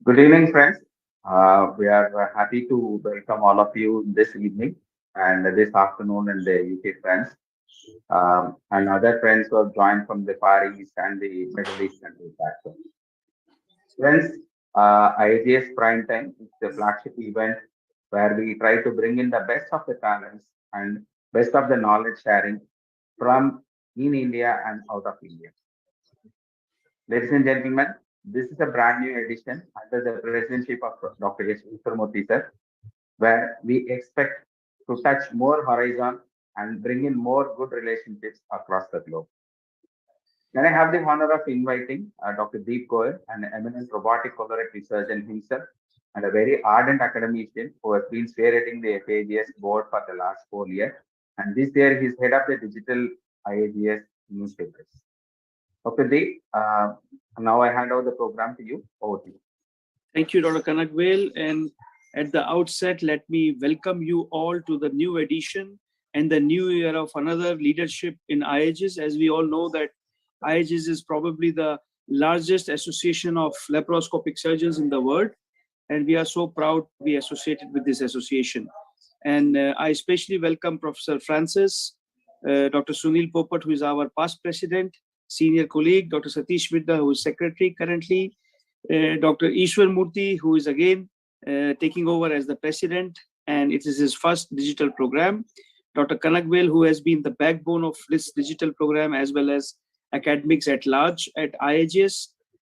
Good evening, friends. We are happy to welcome all of you this evening and this afternoon and the UK friends and other friends who have joined from the Far East and the Middle East countries as well. Friends, IAGES Prime Time is the flagship event where we try to bring in the best of the talents and best of the knowledge sharing from in India and out of India. Ladies and gentlemen, this is a brand new edition under the presidency of Dr. S. Murthy sir, where we expect to touch more horizon and bring in more good relationships across the globe. Then I have the honor of inviting Dr. Deep Goel, an eminent robotic colorectal surgeon himself, and a very ardent academician who has been spearheading the FAGS board for the last 4 years. And this year, he's head of the digital IAGS newspapers. Dr. Deep, now I hand over the program to you. Over to you. Thank you, Dr. Kanagvel. And at the outset, let me welcome you all to the new edition and the new year of another leadership in IAGES. As we all know that IAGES is probably the largest association of laparoscopic surgeons in the world. And we are so proud to be associated with this association. And I especially welcome Professor Francis, Dr. Sunil Popat, who is our past president, senior colleague, Dr. Satish Vidya, who is secretary currently, Dr. Ishwar Murthy, who is again taking over as the president, and it is his first digital program. Dr. Kanagvel, who has been the backbone of this digital program as well as academics at large at IAGES.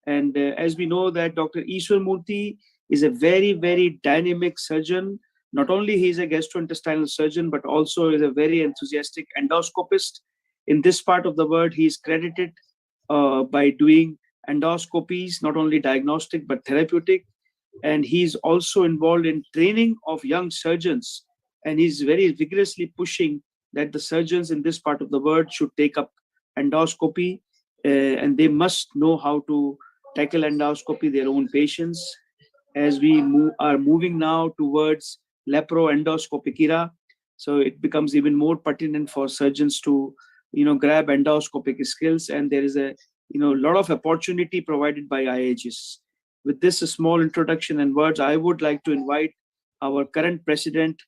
And as we know that Dr. Ishwar Murthy is a very, very dynamic surgeon. Not only he is a gastrointestinal surgeon, but also is a very enthusiastic endoscopist. In this part of the world, he is credited by doing endoscopies, not only diagnostic, but therapeutic. And he's also involved in training of young surgeons. And he's very vigorously pushing that the surgeons in this part of the world should take up endoscopy, and they must know how to tackle endoscopy their own patients. As we are moving now towards laparoendoscopic era, so it becomes even more pertinent for surgeons to grab endoscopic skills, and there is a lot of opportunity provided by IAGES. With this small introduction and words, I would like to invite our current president,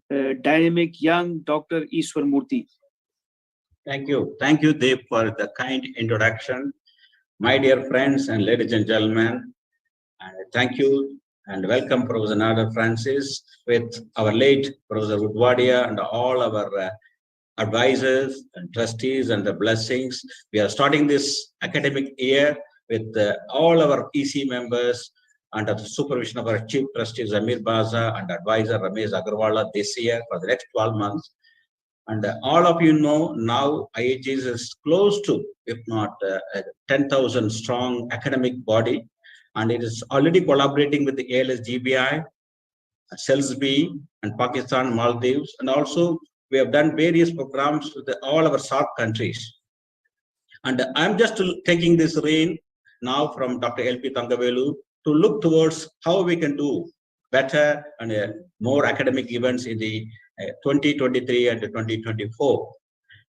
dynamic young Dr. Ishwar Murthy. Thank you, Dev, for the kind introduction. My dear friends and ladies and gentlemen, thank you and welcome Professor Nader Francis with our late Professor Woodwardia and all our advisors and trustees and the blessings. We are starting this academic year with all our EC members under the supervision of our Chief Trustee Zamir Baza and advisor Ramesh Agarwala this year for the next 12 months. And all of you know now IAGES is close to, if not 10,000 strong academic body. And it is already collaborating with the ALS GBI, Salisbury, and Pakistan, Maldives. And also we have done various programs with all our SAARC countries. And I'm just taking this reign now from Dr. L.P. Thangavelu to look towards how we can do better and more academic events in the 2023 and 2024.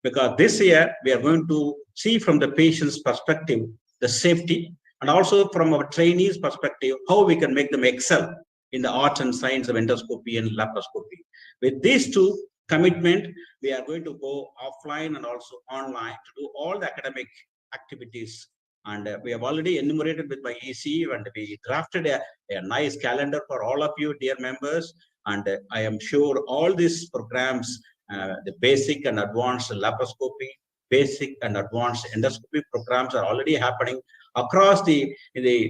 Because this year, we are going to see from the patient's perspective, the safety, and also from our trainees' perspective, how we can make them excel in the art and science of endoscopy and laparoscopy. With these two commitment, we are going to go offline and also online to do all the academic activities. And we have already enumerated with my EC, and we drafted a nice calendar for all of you, dear members. And I am sure all these programs, the basic and advanced laparoscopy, basic and advanced endoscopy programs are already happening across the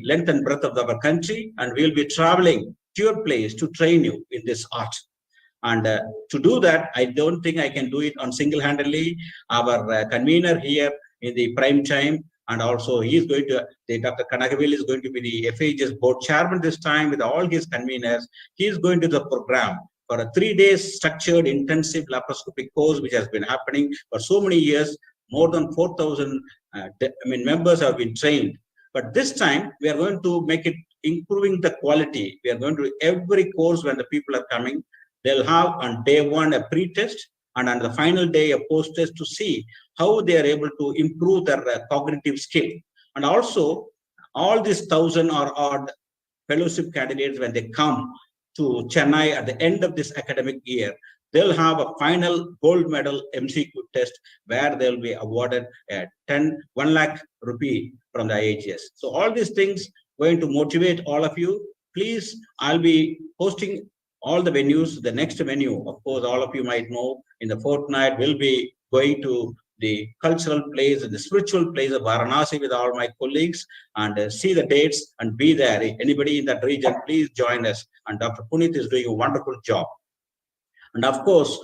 length and breadth of our country. And we will be traveling to your place to train you in this art. And to do that, I don't think I can do it on single-handedly. Our convener here in the prime time, and also he is going to, Dr. Kanagvel is going to be the FAGES board chairman this time with all his conveners. He is going to the program for a 3-day structured intensive laparoscopic course, which has been happening for so many years. More than 4,000 members have been trained. But this time, we are going to make it improving the quality. We are going to every course when the people are coming. They'll have on day one a pre-test, and on the final day a post-test to see how they are able to improve their cognitive skill. And also, all these 1,000 or odd fellowship candidates, when they come to Chennai at the end of this academic year, they'll have a final gold medal MCQ test where they'll be awarded a 1 lakh rupee from the IAGES. So all these things going to motivate all of you. Please, I'll be posting all the venues. The next venue, of course, all of you might know, in the fortnight, will be going to the cultural place and the spiritual place of Varanasi with all my colleagues, and see the dates and be there. If anybody in that region, please join us. And Dr. Punit is doing a wonderful job. And of course,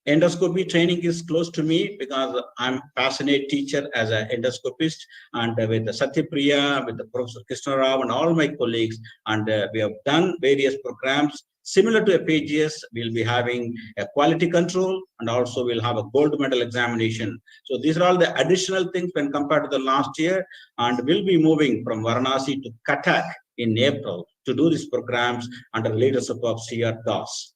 endoscopy training is close to me because I'm a passionate teacher as an endoscopist, and with the Satyapriya, with the Professor Krishna Rao and all my colleagues, and we have done various programs. Similar to IAGES, we'll be having a quality control, and also we'll have a gold medal examination. So these are all the additional things when compared to the last year, and we'll be moving from Varanasi to Cuttack in April to do these programs under the leadership of C.R. Das.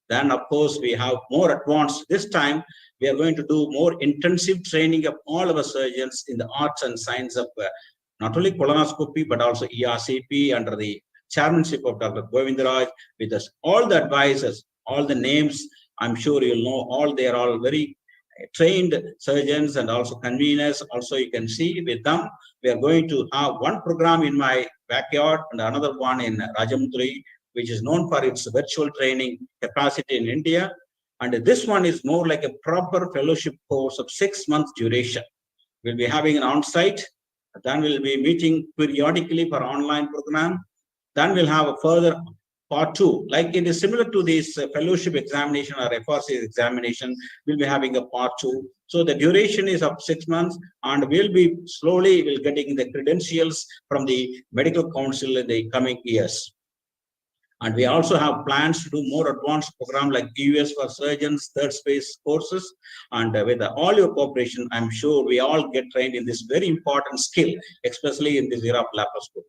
Then, of course, we have more advanced. This time, we are going to do more intensive training of all our surgeons in the arts and science of not only colonoscopy, but also ERCP under the chairmanship of Dr. Govindaraj, with us. All the advisors, all the names, I'm sure you'll know all. They are all very trained surgeons and also conveners. Also, you can see with them, we are going to have one program in my backyard and another one in Rajamundry, which is known for its virtual training capacity in India. And this one is more like a proper fellowship course of 6 months duration. We'll be having an on-site, then we'll be meeting periodically for online program. Then we'll have a further part 2, like it is similar to this fellowship examination or FRC examination. We'll be having a part 2. So the duration is of 6 months, and we'll be slowly getting the credentials from the medical council in the coming years. And we also have plans to do more advanced program like US for surgeons, third space courses. And with all your cooperation, I'm sure we all get trained in this very important skill, especially in this era of laparoscopy.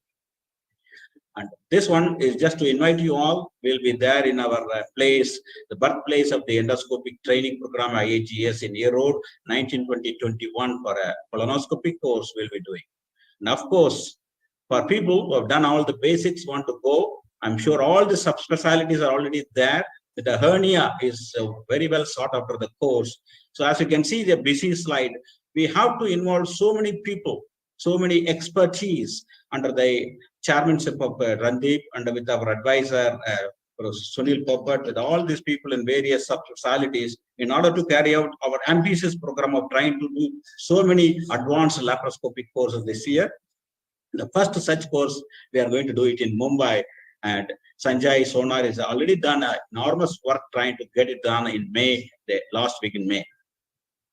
And this one is just to invite you all. We'll be there in our place, the birthplace of the endoscopic training program, IAGES in Erode, 1920-21 for a colonoscopy course we'll be doing. And of course, for people who have done all the basics, want to go, I'm sure all the subspecialties are already there. The hernia is very well sought after the course. So as you can see the busy slide, we have to involve so many people, so many expertise under the chairmanship of Randeep and with our advisor, Sunil Popat, with all these people in various subspecialties in order to carry out our ambitious program of trying to do so many advanced laparoscopic courses this year. The first such course, we are going to do it in Mumbai, and Sanjay Sonar has already done enormous work trying to get it done in May, the last week in May.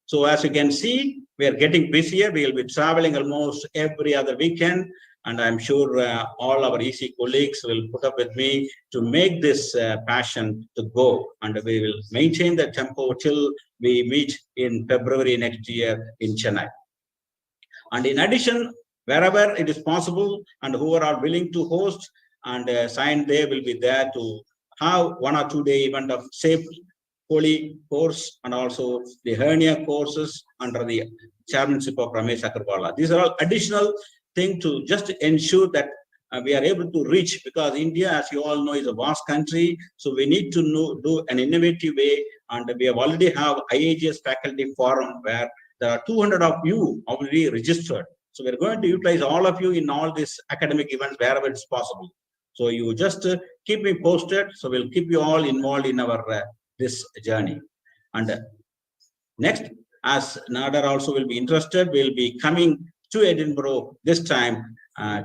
So as you can see, we are getting busier. We will be traveling almost every other weekend, and I'm sure all our EC colleagues will put up with me to make this passion to go, and we will maintain the tempo till we meet in February next year in Chennai. And in addition, wherever it is possible and who are willing to host and sign, they will be there to have 1 or 2 day event of safe holy course and also the hernia courses under the chairmanship of Ramesh Agarwala. These are all additional things to just ensure that we are able to reach, because India, as you all know, is a vast country. So we need to do an innovative way, and we have already have IAGES faculty forum where there are 200 of you already registered. So we're going to utilize all of you in all these academic events wherever it's possible. So you just keep me posted. So we'll keep you all involved in our this journey. And next, as Nader also will be interested, we'll be coming to Edinburgh this time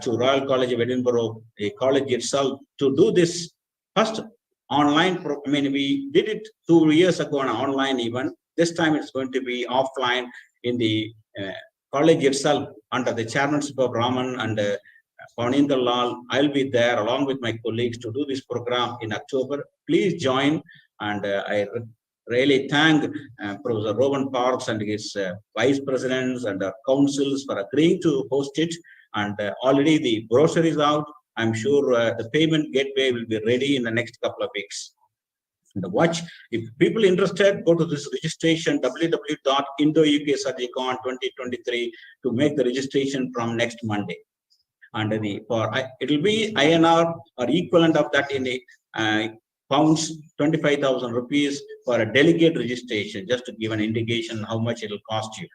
to Royal College of Edinburgh, the college itself, to do this first online. We did it 2 years ago on an online event. This time it's going to be offline in the college itself under the chairmanship of Raman and Pawninder Lal. I'll be there along with my colleagues to do this program in October. Please join, and I really thank Professor Rowan Parks and his vice presidents and councils for agreeing to host it. And already the brochure is out. I'm sure the payment gateway will be ready in the next couple of weeks. And watch, if people interested, go to this registration www.indo-uksurgicon2023 to make the registration from next Monday. And it will be INR or equivalent of that in pounds, 25,000 rupees for a delegate registration, just to give an indication how much it will cost you.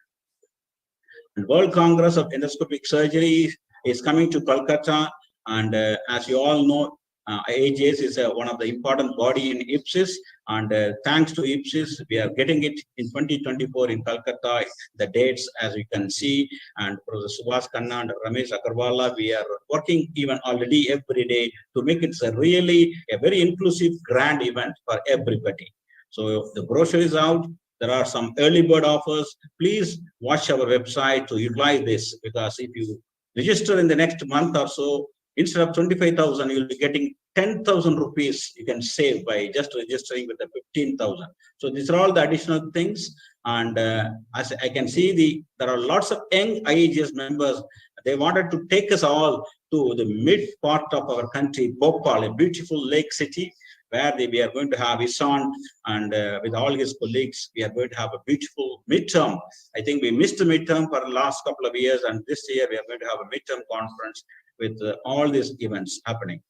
And World Congress of Endoscopic Surgery is coming to Kolkata, and as you all know, IAGES is one of the important body in IPSIS, and thanks to IPSIS, we are getting it in 2024 in Calcutta. The dates, as you can see, and Professor Subhas Khanna and Ramesh Agarwala, we are working even already every day to make it really a very inclusive, grand event for everybody. So the brochure is out. There are some early bird offers. Please watch our website to utilize this, because if you register in the next month or so, instead of 25,000, you'll be getting 10,000 rupees you can save by just registering with the 15,000. So these are all the additional things. And as I can see, there are lots of young IAGES members. They wanted to take us all to the mid part of our country, Popat, a beautiful lake city, where we are going to have Isan, and with all his colleagues, we are going to have a beautiful midterm. I think we missed the midterm for the last couple of years, and this year we are going to have a midterm conference with all these events happening.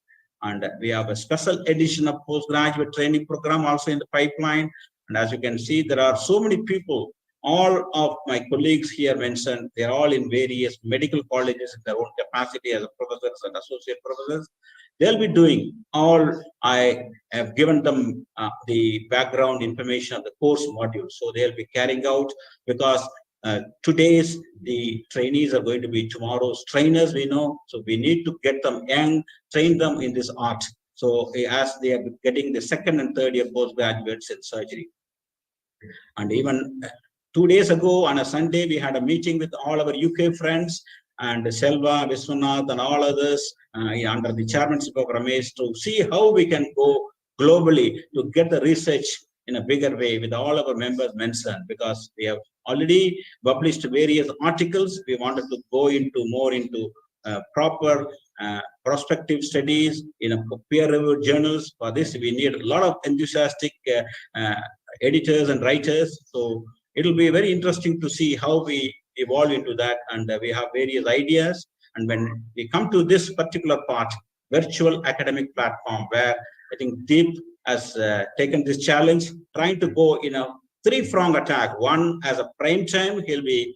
And we have a special edition of postgraduate training program also in the pipeline. And as you can see, there are so many people. All of my colleagues here mentioned, they're all in various medical colleges in their own capacity as professors and associate professors. They'll be doing all. I have given them the background information of the course module. So they'll be carrying out, because today's the trainees are going to be tomorrow's trainers, we know. So we need to get them young, train them in this art. So as they are getting the second and third year postgraduates in surgery. And even 2 days ago on a Sunday, we had a meeting with all our UK friends, and Selva, Viswanath, and all others under the chairmanship of Ramesh, to see how we can go globally to get the research in a bigger way with all our members mentioned, because we have already published various articles. We wanted to go more into proper prospective studies in a peer-reviewed journals. For this, we need a lot of enthusiastic editors and writers. So it'll be very interesting to see how we evolve into that, and we have various ideas. And when we come to this particular part, virtual academic platform, where I think Deep has taken this challenge, trying to go in a three-prong attack. One, as a prime time, he'll be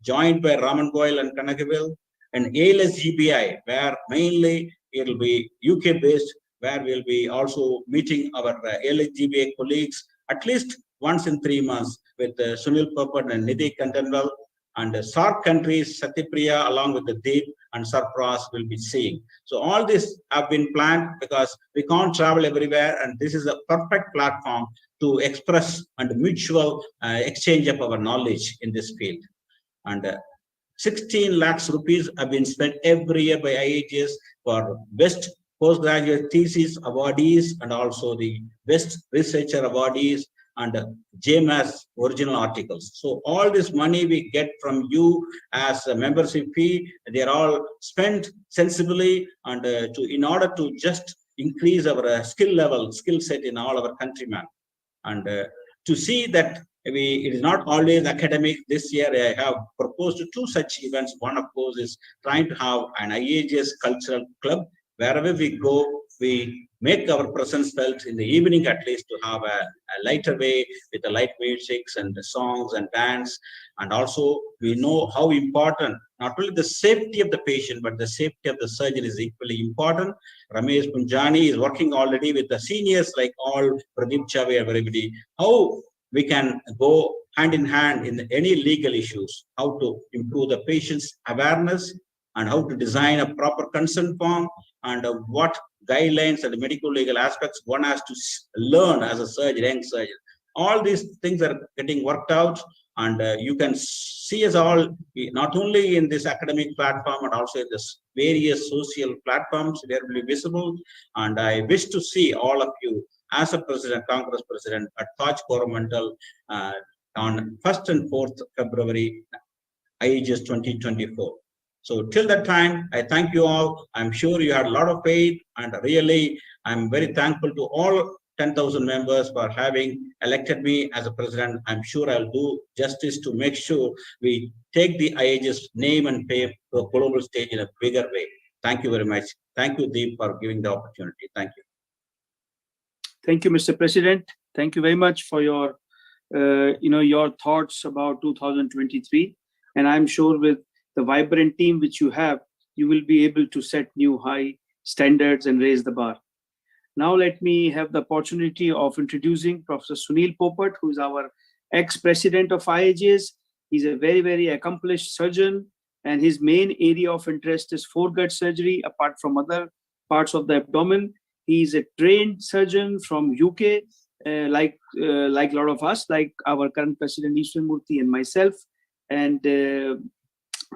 joined by Raman Goyal and Kanakaville, and ALS GBI, where mainly it'll be UK based, where we'll be also meeting our ALS GBI colleagues at least once in 3 months with Sunil Popat and Nidhi Kantanwal, and SARC countries, Satyapriya, along with the Deep and Sarpras will be seeing. So all this have been planned, because we can't travel everywhere, and this is a perfect platform to express and mutual exchange of our knowledge in this field. And 16 lakhs rupees have been spent every year by IAGES for best postgraduate thesis awardees, and also the best researcher awardees, and JMAS original articles. So all this money we get from you as a membership fee, they are all spent sensibly, and in order to just increase our skill set in all our countrymen. And to see that it is not always academic. This year I have proposed 2 such events. One, of course, is trying to have an IAGES cultural club. Wherever we go, we make our presence felt in the evening, at least, to have a lighter way with the light musics and the songs and dance. And also, we know how important not only the safety of the patient, but the safety of the surgeon is equally important. Ramesh Punjani is working already with the seniors like all Pradeep Chave, everybody, how we can go hand in hand in any legal issues, how to improve the patient's awareness, and how to design a proper consent form, and what guidelines and the medical legal aspects one has to learn as a surgeon, young surgeon. All these things are getting worked out, and you can see us all not only in this academic platform, but also in this various social platforms where will be visible. And I wish to see all of you as a president, Congress president at Taj Coromandel on 1st and 4th February, IAGES 2024. So till that time, I thank you all. I'm sure you had a lot of faith, and really, I'm very thankful to all 10,000 members for having elected me as a president. I'm sure I'll do justice to make sure we take the IAGES name and fame to a global stage in a bigger way. Thank you very much. Thank you, Deep, for giving the opportunity. Thank you. Thank you, Mr. President. Thank you very much for your, your thoughts about 2023. And I'm sure with the vibrant team which you have, you will be able to set new high standards and raise the bar. Now let me have the opportunity of introducing Professor Sunil Popat, who is our ex-president of IAGES. He's a very, very accomplished surgeon, and his main area of interest is foregut surgery, apart from other parts of the abdomen. He's a trained surgeon from UK, like a lot of us, like our current president Ishwamurthy and myself. And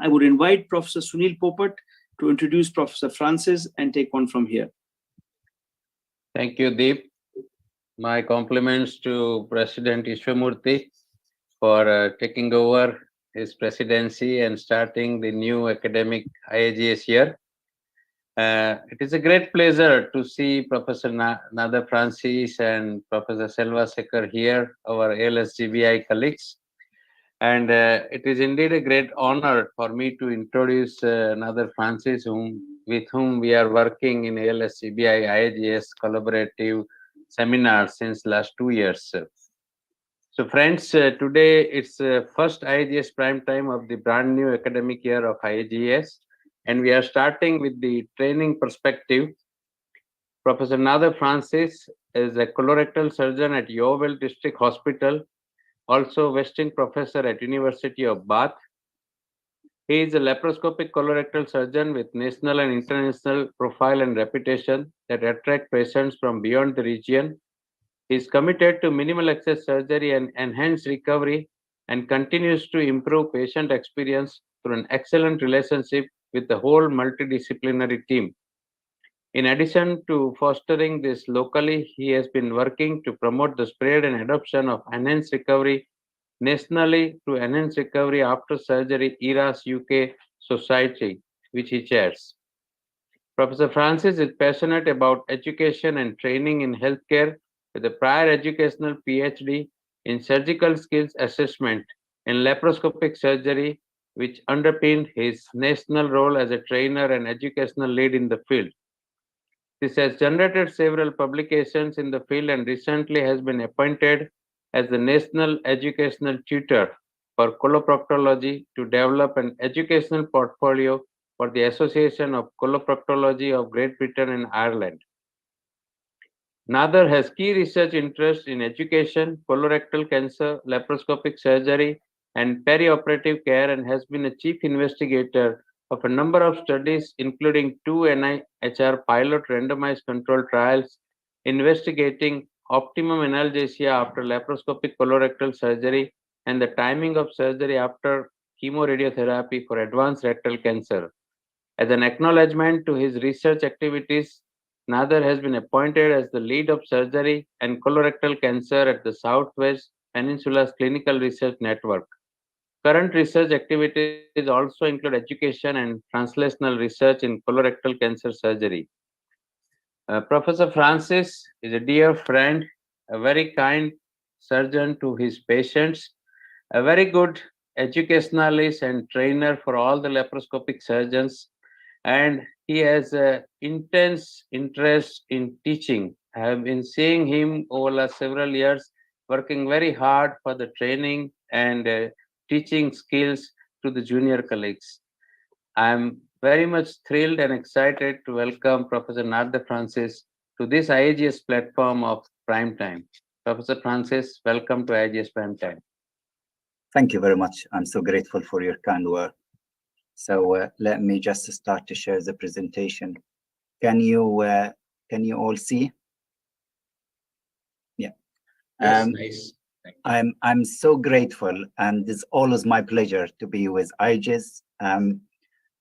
I would invite Professor Sunil Popat to introduce Professor Francis and take on from here. Thank you, Deep. My compliments to President Ishwamurthy for taking over his presidency and starting the new academic IAGES year. It is a great pleasure to see Professor Nader Francis and Professor Selva Sekar here, our ALSGBI colleagues. And it is indeed a great honor for me to introduce Nader Francis, with whom we are working in ALSGBI IAGES collaborative seminars since last 2 years. So friends, today it's first IAGES prime time of the brand new academic year of IAGES, and we are starting with the training perspective. Professor Nader Francis is a colorectal surgeon at Yeovil District Hospital, also visiting professor at University of Bath. He is a laparoscopic colorectal surgeon with national and international profile and reputation that attract patients from beyond the region. He is committed to minimal access surgery and enhanced recovery, and continues to improve patient experience through an excellent relationship with the whole multidisciplinary team. In addition to fostering this locally, he has been working to promote the spread and adoption of enhanced recovery nationally through Enhanced Recovery After Surgery ERAS UK Society, which he chairs. Professor Francis is passionate about education and training in healthcare with a prior educational PhD in surgical skills assessment in laparoscopic surgery, which underpinned his national role as a trainer and educational lead in the field. This has generated several publications in the field and recently has been appointed as the National Educational Tutor for Coloproctology to develop an educational portfolio for the Association of Coloproctology of Great Britain and Ireland. Nader has key research interests in education, colorectal cancer, laparoscopic surgery, and perioperative care, and has been a chief investigator of a number of studies, including 2 NIHR pilot randomized controlled trials investigating optimum analgesia after laparoscopic colorectal surgery and the timing of surgery after chemoradiotherapy for advanced rectal cancer. As an acknowledgement to his research activities, Nader has been appointed as the lead of surgery and colorectal cancer at the Southwest Peninsula's Clinical Research Network. Current research activities also include education and translational research in colorectal cancer surgery. Professor Francis is a dear friend, a very kind surgeon to his patients, a very good educationalist and trainer for all the laparoscopic surgeons, and he has an intense interest in teaching. I have been seeing him over the last several years working very hard for the training and teaching skills to the junior colleagues. I'm very much thrilled and excited to welcome Professor Nader Francis to this IAGES platform of Prime Time. Professor Francis, welcome to IAGES Prime Time. Thank you very much. I'm so grateful for your kind words. So let me just start to share the presentation. Can you all see? Yeah. Yes, nice. I'm so grateful, and it's always my pleasure to be with IAGES.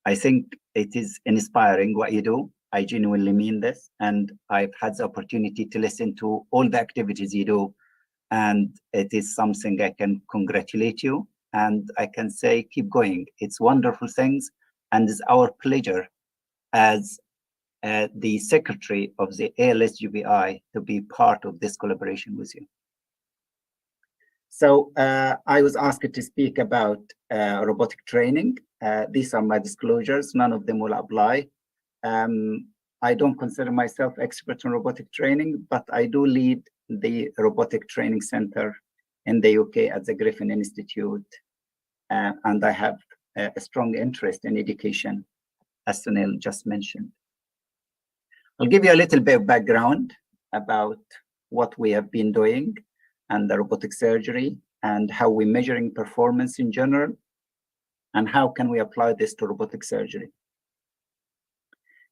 I think it is inspiring what you do. I genuinely mean this, and I've had the opportunity to listen to all the activities you do, and it is something I can congratulate you, and I can say keep going. It's wonderful things, and it's our pleasure as the secretary of the ALSGBI to be part of this collaboration with you. So I was asked to speak about robotic training. These are my disclosures. None of them will apply. I don't consider myself expert in robotic training, but I do lead the Robotic Training Center in the UK at the Griffin Institute. And I have a strong interest in education, as Sunil just mentioned. I'll give you a little bit of background about what we have been doing and the robotic surgery and how we're measuring performance in general, and how can we apply this to robotic surgery.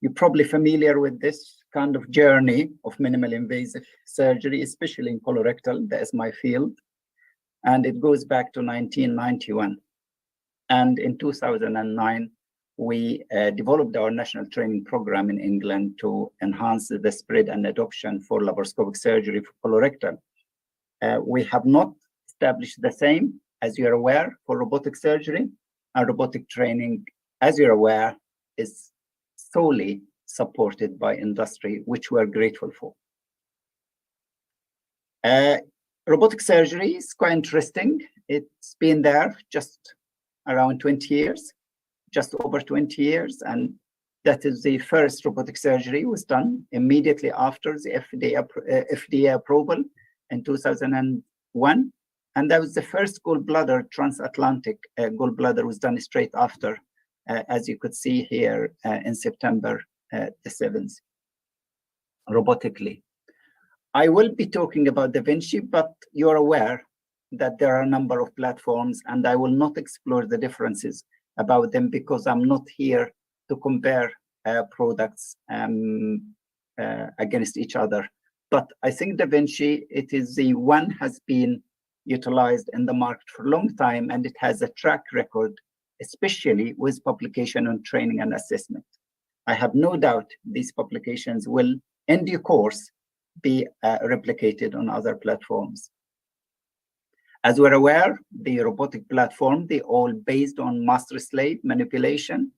You're probably familiar with this kind of journey of minimal invasive surgery, especially in colorectal. That is my field. And it goes back to 1991. And in 2009, we developed our national training program in England to enhance the spread and adoption for laparoscopic surgery for colorectal. We have not established the same, as you're aware, for robotic surgery. And robotic training, as you're aware, is solely supported by industry, which we're grateful for. Robotic surgery is quite interesting. It's been there just around 20 years, just over 20 years. And that is the first robotic surgery was done immediately after the FDA approval in 2001. And that was the first gallbladder, transatlantic gallbladder was done straight after, as you could see here in September the 7th, robotically. I will be talking about Da Vinci, but you're aware that there are a number of platforms, and I will not explore the differences about them because I'm not here to compare products against each other. But I think Da Vinci, it is the one has been utilized in the market for a long time, and it has a track record, especially with publication on training and assessment. I have no doubt these publications will, in due course, be replicated on other platforms. As we're aware, the robotic platform, they all based on master-slave manipulation.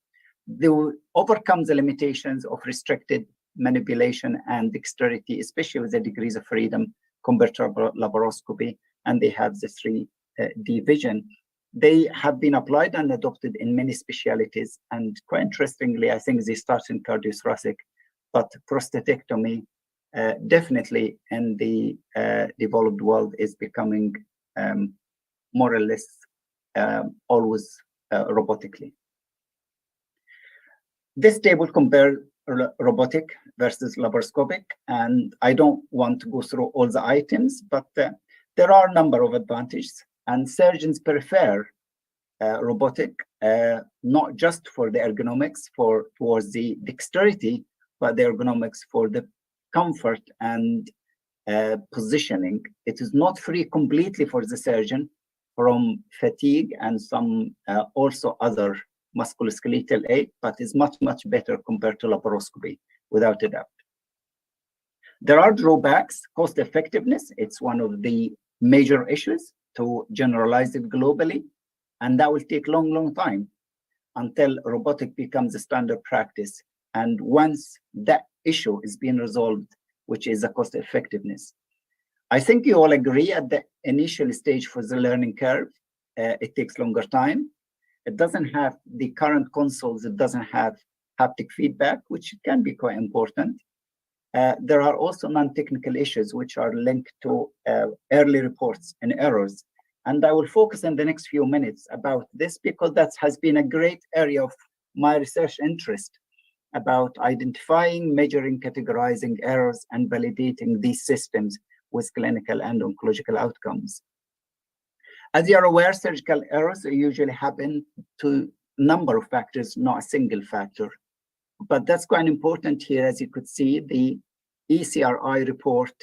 They will overcome the limitations of restricted manipulation and dexterity, especially with the degrees of freedom compared to laparoscopy, and they have the 3D vision. They have been applied and adopted in many specialties, and quite interestingly, I think they start in cardiothoracic, but prostatectomy definitely in the developed world is becoming more or less always robotically. This table compares robotic versus laparoscopic, and I don't want to go through all the items, but there are a number of advantages, and surgeons prefer robotic, not just for the ergonomics, towards the dexterity, but the ergonomics for the comfort and positioning. It is not free completely for the surgeon from fatigue and some also other musculoskeletal ache, but is much, much better compared to laparoscopy, without a doubt. There are drawbacks. Cost effectiveness, it's one of the major issues to generalize it globally, and that will take long, long time until robotic becomes a standard practice. And once that issue is being resolved, which is the cost effectiveness, I think you all agree at the initial stage for the learning curve, it takes longer time. It doesn't have the current consoles, it doesn't have haptic feedback, which can be quite important. There are also non-technical issues which are linked to early reports and errors. And I will focus in the next few minutes about this because that has been a great area of my research interest about identifying, measuring, categorizing errors and validating these systems with clinical and oncological outcomes. As you are aware, surgical errors usually happen to a number of factors, not a single factor. But that's quite important here, as you could see, the ECRI report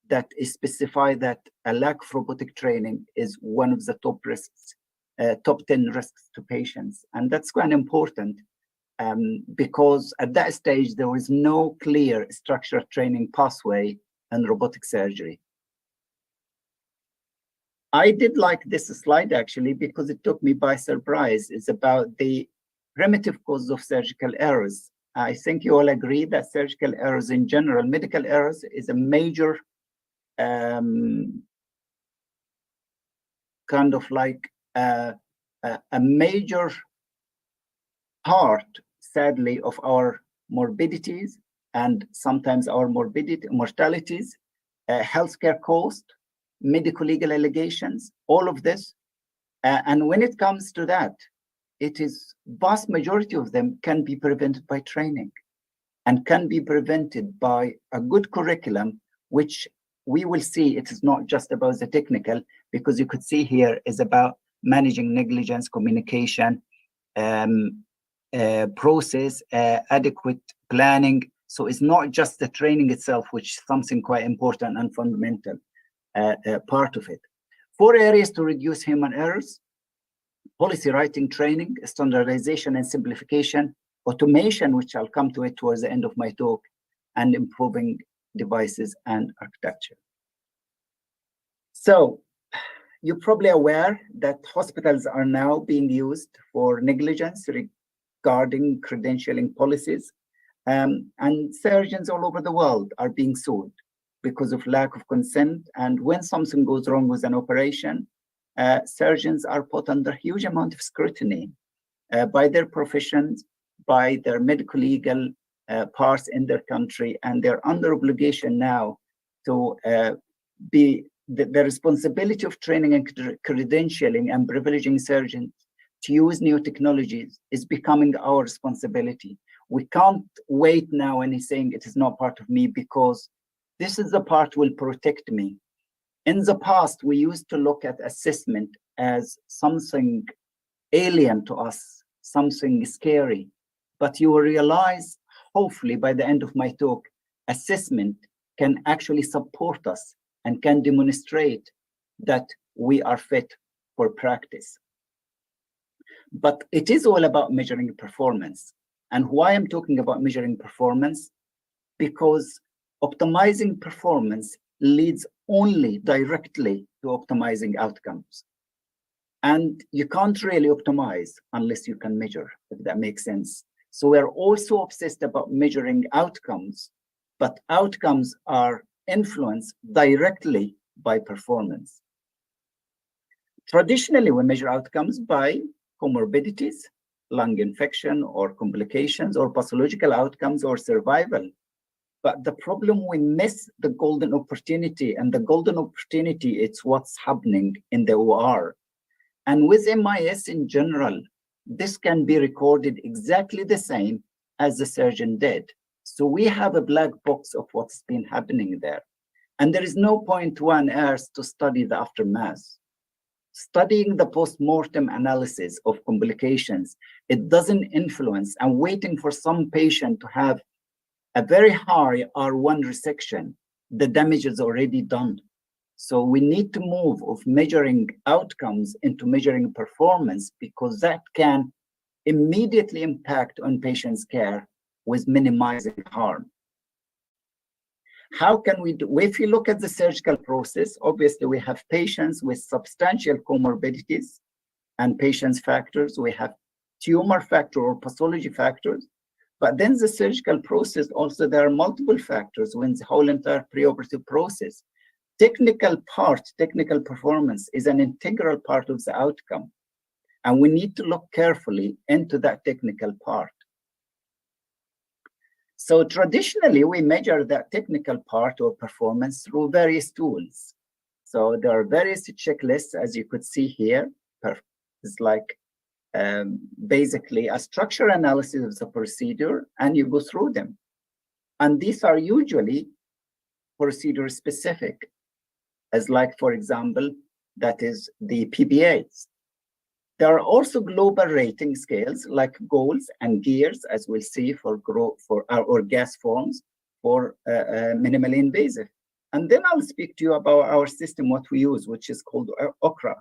that is specified that a lack of robotic training is one of the top risks, top 10 risks to patients. And that's quite important because at that stage, there was no clear structured training pathway in robotic surgery. I did like this slide actually because it took me by surprise. It's about the primitive causes of surgical errors. I think you all agree that surgical errors in general, medical errors, is a major kind of like a major part, sadly, of our morbidities and sometimes our mortalities, healthcare cost, medical legal allegations, all of this. And when it comes to that, it is vast majority of them can be prevented by training and can be prevented by a good curriculum, which we will see it is not just about the technical, because you could see here is about managing negligence, communication, process, adequate planning. So it's not just the training itself, which is something quite important and fundamental part of it. 4 areas to reduce human errors: policy writing training, standardization and simplification, automation, which I'll come to it towards the end of my talk, and improving devices and architecture. So you're probably aware that hospitals are now being used for negligence regarding credentialing policies, and surgeons all over the world are being sued because of lack of consent. And when something goes wrong with an operation, surgeons are put under huge amount of scrutiny by their professions, by their medical legal parts in their country, and they're under obligation now to be the responsibility of training and credentialing and privileging surgeons to use new technologies is becoming our responsibility. We can't wait now and he's saying it is not part of me, because this is the part will protect me. In the past, we used to look at assessment as something alien to us, something scary. But you will realize, hopefully by the end of my talk, assessment can actually support us and can demonstrate that we are fit for practice. But it is all about measuring performance. And why I'm talking about measuring performance? Because optimizing performance leads only directly to optimizing outcomes. And you can't really optimize unless you can measure, if that makes sense. So we're also obsessed about measuring outcomes, but outcomes are influenced directly by performance. Traditionally, we measure outcomes by comorbidities, lung infection or complications, or pathological outcomes or survival. But the problem, we miss the golden opportunity, and the golden opportunity, it's what's happening in the OR. And with MIS in general, this can be recorded exactly the same as the surgeon did. So we have a black box of what's been happening there. And there is no point on earth to study the aftermath. Studying the post-mortem analysis of complications, it doesn't influence, and waiting for some patient to have a very high R1 resection, the damage is already done. So we need to move of measuring outcomes into measuring performance, because that can immediately impact on patient's care with minimizing harm. How can we do? If you look at the surgical process, obviously we have patients with substantial comorbidities and patients factors. We have tumor factor or pathology factors. But then the surgical process, also there are multiple factors when the whole entire preoperative process. Technical part, technical performance is an integral part of the outcome. And we need to look carefully into that technical part. So traditionally, we measure that technical part or performance through various tools. So there are various checklists, as you could see here. It's like basically a structure analysis of the procedure, and you go through them. And these are usually procedure specific, as like, for example, that is the PBAs. There are also global rating scales like GOLS and GEARS, as we'll see for or gas forms for minimally invasive. And then I'll speak to you about our system, what we use, which is called OCRA.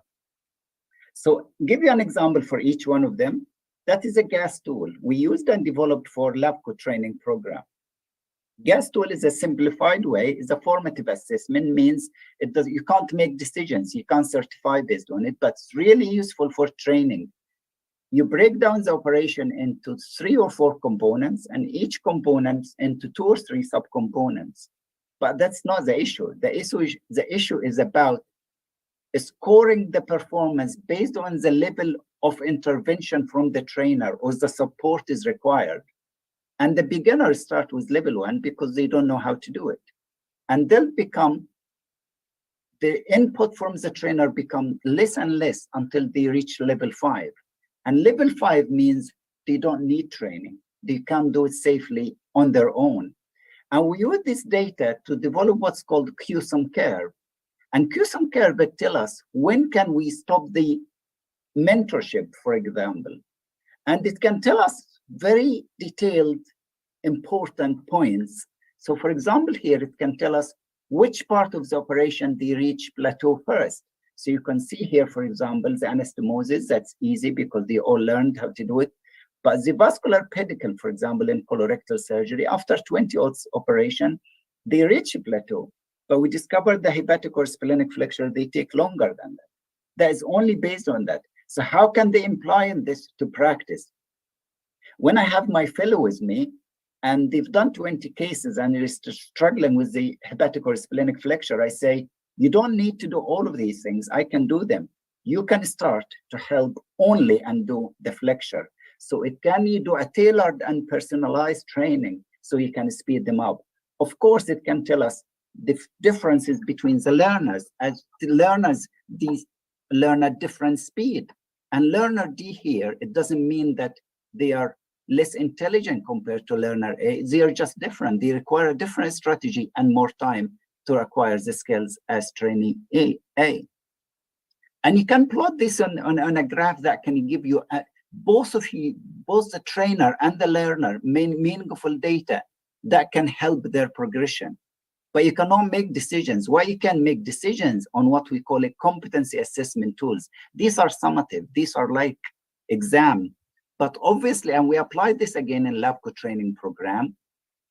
So give you an example for each one of them. That is a gas tool we used and developed for LabCo training program. Gas tool is a simplified way, is a formative assessment, means you can't make decisions, you can't certify based on it, but it's really useful for training. You break down the operation into 3 or 4 components, and each component into 2 or 3 subcomponents. But that's not the issue. The issue is about scoring the performance based on the level of intervention from the trainer or the support is required. And the beginners start with level 1 because they don't know how to do it. And they'll become, the input from the trainer become less and less until they reach level 5. And level 5 means they don't need training. They can do it safely on their own. And we use this data to develop what's called QSUM curve. And QSUM curve will tell us when can we stop the mentorship, for example. And it can tell us very detailed, important points. So for example, here it can tell us which part of the operation they reach plateau first. So you can see here, for example, the anastomosis, that's easy because they all learned how to do it. But the vascular pedicle, for example, in colorectal surgery, after 20 odds operation, they reach a plateau. But we discovered the hepatic or splenic flexure, they take longer than that. That is only based on that. So how can they imply this to practice? When I have my fellow with me, and they've done 20 cases and they're struggling with the hepatic or splenic flexure, I say, you don't need to do all of these things. I can do them. You can start to help only and do the flexure. So it can you do a tailored and personalized training so you can speed them up. Of course, it can tell us the differences between the learners. As the learners, these learn at different speed. And learner D here, it doesn't mean that they are less intelligent compared to learner A. They are just different. They require a different strategy and more time to acquire the skills as trainee A. And you can plot this on a graph that can give you both the trainer and the learner meaningful data that can help their progression. But you cannot make decisions. Why you can make decisions on what we call a competency assessment tools? These are summative. These are like exam. But obviously, and we applied this again in LabCo training program,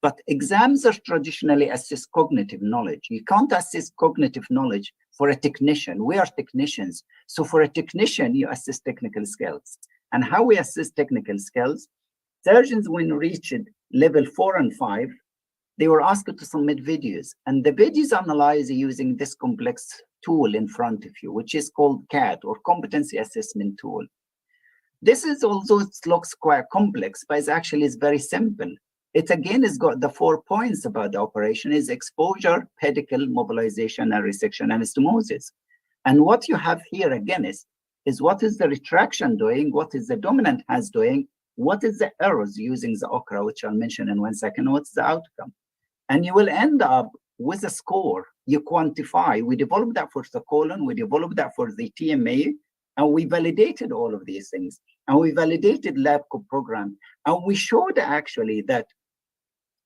but exams are traditionally assess cognitive knowledge. You can't assess cognitive knowledge for a technician. We are technicians. So for a technician, you assess technical skills. And how we assess technical skills, surgeons when reached level 4 and 5, they were asked to submit videos. And the videos analyze using this complex tool in front of you, which is called CAT or competency assessment tool. This is also, it looks quite complex, but it actually is very simple. It again has got the 4 points about the operation is exposure, pedicle, mobilization, and resection anastomosis. And what you have here again is what is the retraction doing, what is the dominant hands doing, what is the errors using the OCRA, which I'll mention in 1 second, what's the outcome. And you will end up with a score you quantify. We developed that for the colon, we developed that for the TMA, and we validated all of these things. And we validated LabCo program. And we showed actually that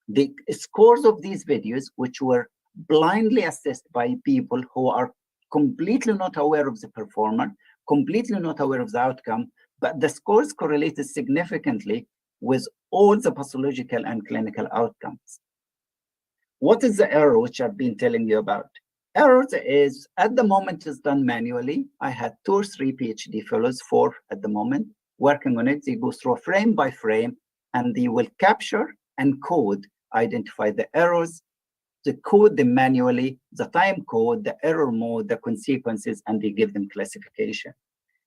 the scores of these videos, which were blindly assessed by people who are completely not aware of the performer, completely not aware of the outcome, but the scores correlated significantly with all the pathological and clinical outcomes. What is the error which I've been telling you about? Errors is, at the moment, is done manually. I had 2 or 3 PhD fellows, 4 at the moment, working on it. They go through frame by frame, and they will capture and code, identify the errors, to code them manually, the time code, the error mode, the consequences, and they give them classification.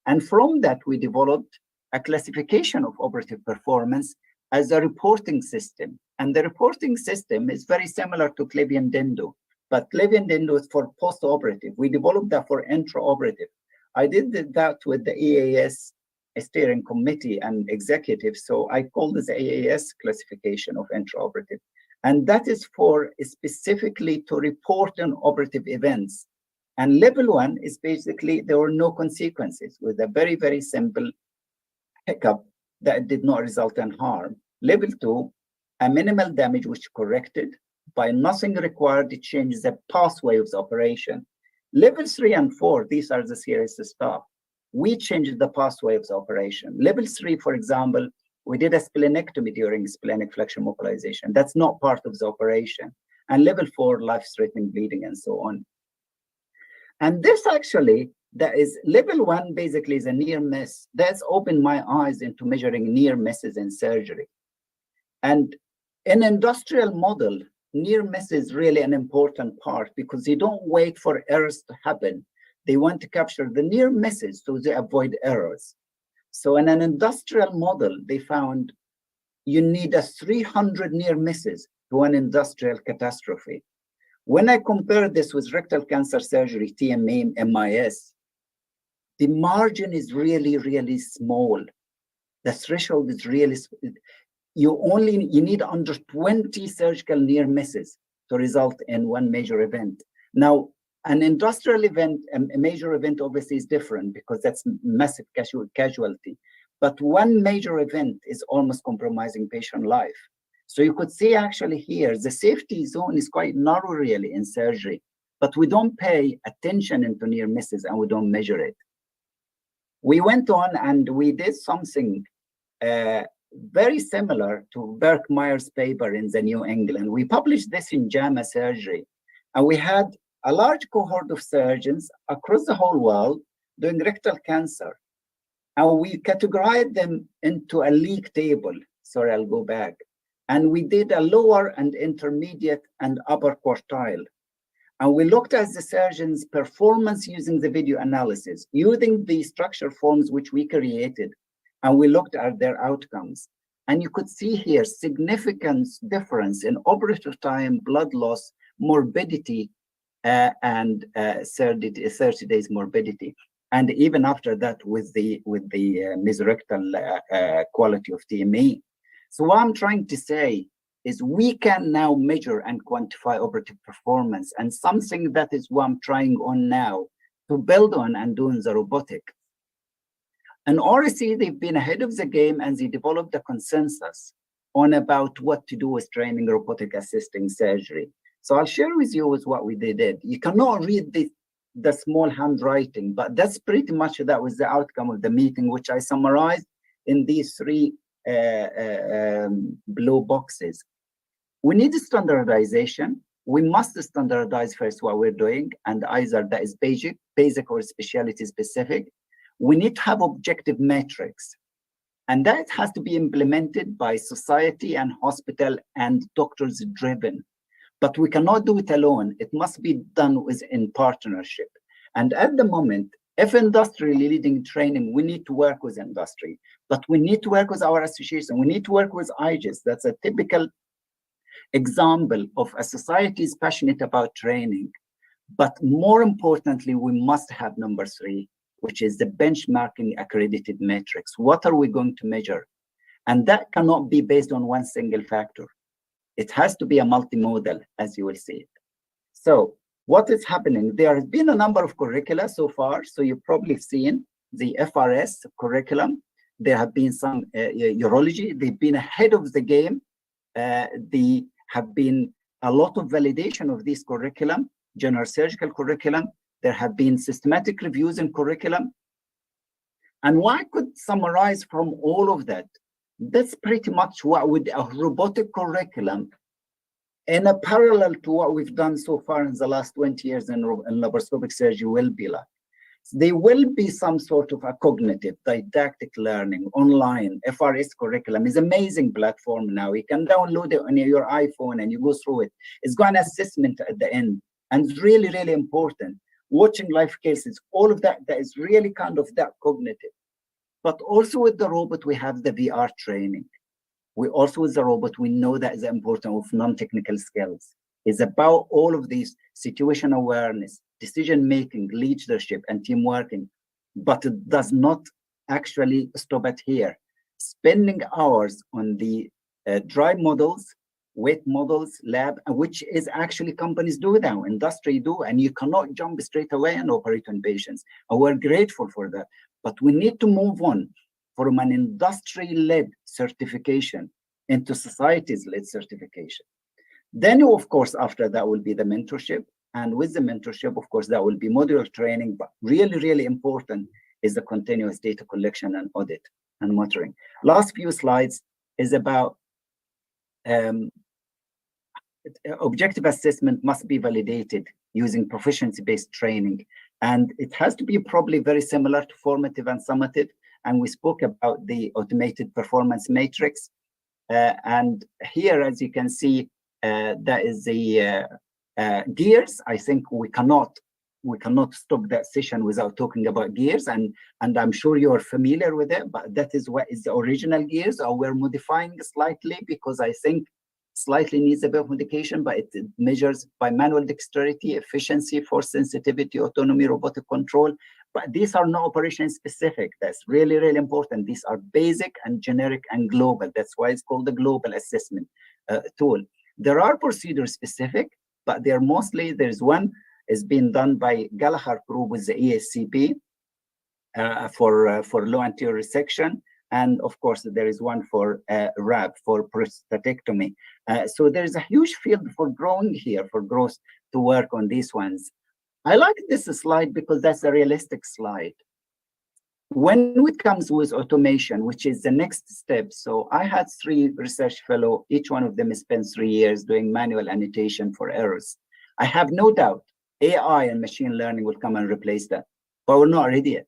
And from that, we developed a classification of operative performance as a reporting system. And the reporting system is very similar to Clevian-Dendo, but Clevian-Dendo is for post-operative. We developed that for intra-operative. I did that with the IAGES steering committee and executives, so I called this IAGES classification of intra-operative. And that is for specifically to report on operative events. And level 1 is basically, there were no consequences with a very, very simple hiccup that did not result in harm. Level 2, a minimal damage which corrected by nothing required to change the pathway of the operation. Level 3 and 4, these are the serious stuff. We changed the pathway of the operation. Level 3, for example, we did a splenectomy during splenic flexion mobilization. That's not part of the operation. And level 4, life-threatening bleeding and so on. And this actually That is level 1 basically is a near miss. That's opened my eyes into measuring near misses in surgery. And in industrial model, near miss is really an important part because they don't wait for errors to happen. They want to capture the near misses so they avoid errors. So in an industrial model, they found you need a 300 near misses to an industrial catastrophe. When I compare this with rectal cancer surgery, TMA, MIS, the margin is really, really small. The threshold is really, you need under 20 surgical near misses to result in one major event. Now, an industrial event, a major event obviously is different because that's massive casualty. But one major event is almost compromising patient life. So you could see actually here, the safety zone is quite narrow really in surgery, but we don't pay attention into near misses and we don't measure it. We went on and we did something very similar to Berkmeyer's paper in the New England. We published this in JAMA Surgery, and we had a large cohort of surgeons across the whole world doing rectal cancer. And we categorized them into a league table. Sorry, I'll go back. And we did a lower and intermediate and upper quartile. And we looked at the surgeon's performance using the video analysis, using the structure forms which we created, and we looked at their outcomes. And you could see here significant difference in operative time, blood loss, morbidity, and 30 days morbidity. And even after that, with the mesorectal quality of TME. So what I'm trying to say is we can now measure and quantify operative performance, and something that is what I'm trying on now to build on and doing the robotic. And RSC, they've been ahead of the game and they developed a consensus on about what to do with training robotic assisting surgery. So I'll share with you what we did. You cannot read the small handwriting, but that's pretty much that was the outcome of the meeting, which I summarized in these 3 blue boxes. We need standardization. We must standardize first what we're doing, and either that is basic or specialty specific. We need to have objective metrics, and that has to be implemented by society and hospital and doctors driven. But we cannot do it alone. It must be done in partnership. And at the moment, if industry leading training, we need to work with industry, but we need to work with our association. We need to work with IAGES. That's a typical example of a society is passionate about training. But more importantly, we must have number 3, which is the benchmarking accredited metrics. What are we going to measure? And that cannot be based on one single factor. It has to be a multimodal, as you will see it. So what is happening? There has been a number of curricula so far. So you've probably seen the FRS curriculum. There have been some urology. They've been ahead of the game. They have been a lot of validation of this curriculum, general surgical curriculum. There have been systematic reviews in curriculum. And what I could summarize from all of that, that's pretty much what with a robotic curriculum in a parallel to what we've done so far in the last 20 years in laparoscopic surgery will be like. So there will be some sort of a cognitive, didactic learning online. FRS curriculum is an amazing platform now. You can download it on your iPhone and you go through it. It's got an assessment at the end. And it's really, really important. Watching live cases, all of that is really kind of that cognitive. But also with the robot, we have the VR training. We also with the robot, we know that is important of non-technical skills. It's about all of these situation awareness, decision-making, leadership, and team working. But it does not actually stop at here. Spending hours on the dry models, weight models, lab, which is actually companies do now, industry do, and you cannot jump straight away and operate on patients. And we're grateful for that. But we need to move on from an industry-led certification into societies-led certification. Then, of course, after that will be the mentorship. And with the mentorship, of course, that will be modular training. But really, really important is the continuous data collection and audit and monitoring. Last few slides is about objective assessment must be validated using proficiency-based training. And it has to be probably very similar to formative and summative. And we spoke about the automated performance matrix. And here, as you can see, that is the gears. I think we cannot stop that session without talking about gears, and I'm sure you're familiar with it, but that is what is the original gears, or we're modifying slightly because I think slightly needs a bit of modification, but it measures by manual dexterity, efficiency, force sensitivity, autonomy, robotic control. But these are not operation specific. That's really, really important. These are basic and generic and global. That's why it's called the global assessment tool. There are procedure specific, but they're mostly, there's one is being done by Gallagher group with the ESCP for low anterior resection. And of course, there is one for RAB, for prostatectomy. So there's a huge field for growing here, for growth to work on these ones. I like this slide because that's a realistic slide. When it comes with automation, which is the next step, so I had 3 research fellows, each one of them spent 3 years doing manual annotation for errors. I have no doubt AI and machine learning will come and replace that, but we're not ready yet.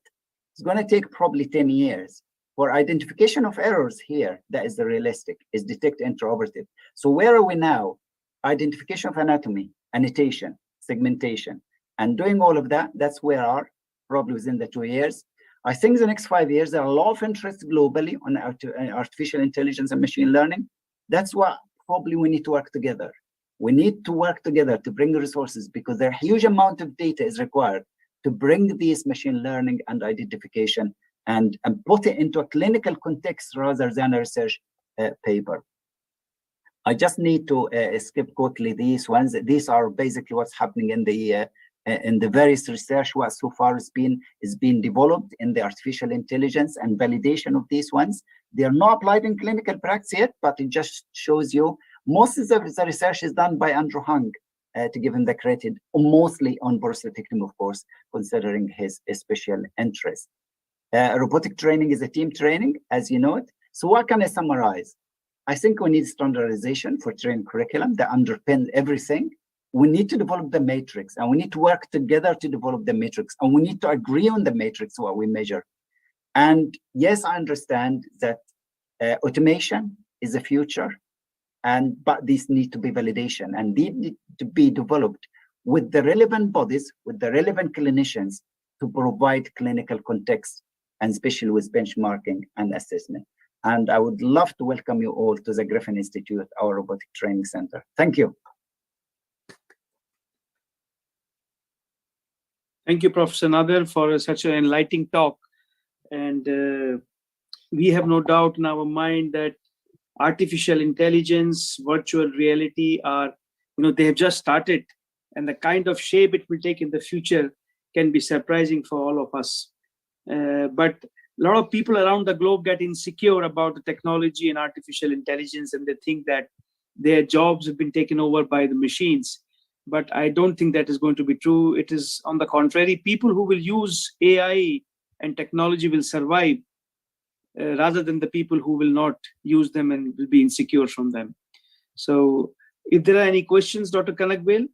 It's going to take probably 10 years. For identification of errors here, that is the realistic, is detect intraoperative. So where are we now? Identification of anatomy, annotation, segmentation, and doing all of that, that's where we are, probably within the 2 years. I think the next 5 years, there are a lot of interest globally on artificial intelligence and machine learning. That's what probably we need to work together. We need to work together to bring the resources because there are huge amount of data is required to bring these machine learning and identification and put it into a clinical context rather than a research paper. I just need to skip quickly these ones. These are basically what's happening in the various research what so far is being developed in the artificial intelligence and validation of these ones. They are not applied in clinical practice yet, but it just shows you most of the research is done by Andrew Hung, to give him the credit, mostly on prostatectomy, of course, considering his special interest. Robotic training is a team training, as you know it. So what can I summarize? I think we need standardization for training curriculum that underpins everything. We need to develop the matrix, and we need to work together to develop the matrix, and we need to agree on the matrix, what we measure. And yes, I understand that automation is the future, but these need to be validation, and they need to be developed with the relevant bodies, with the relevant clinicians to provide clinical context, and especially with benchmarking and assessment. And I would love to welcome you all to the Griffin Institute, our robotic training center. Thank you. Thank you, Professor Nader, for such an enlightening talk. And we have no doubt in our mind that artificial intelligence, virtual reality are, they have just started, and the kind of shape it will take in the future can be surprising for all of us. But a lot of people around the globe get insecure about the technology and artificial intelligence, and they think that their jobs have been taken over by the machines. But I don't think that is going to be true. It is on the contrary. People who will use AI and technology will survive rather than the people who will not use them and will be insecure from them. So if there are any questions, Dr. Kanakbel,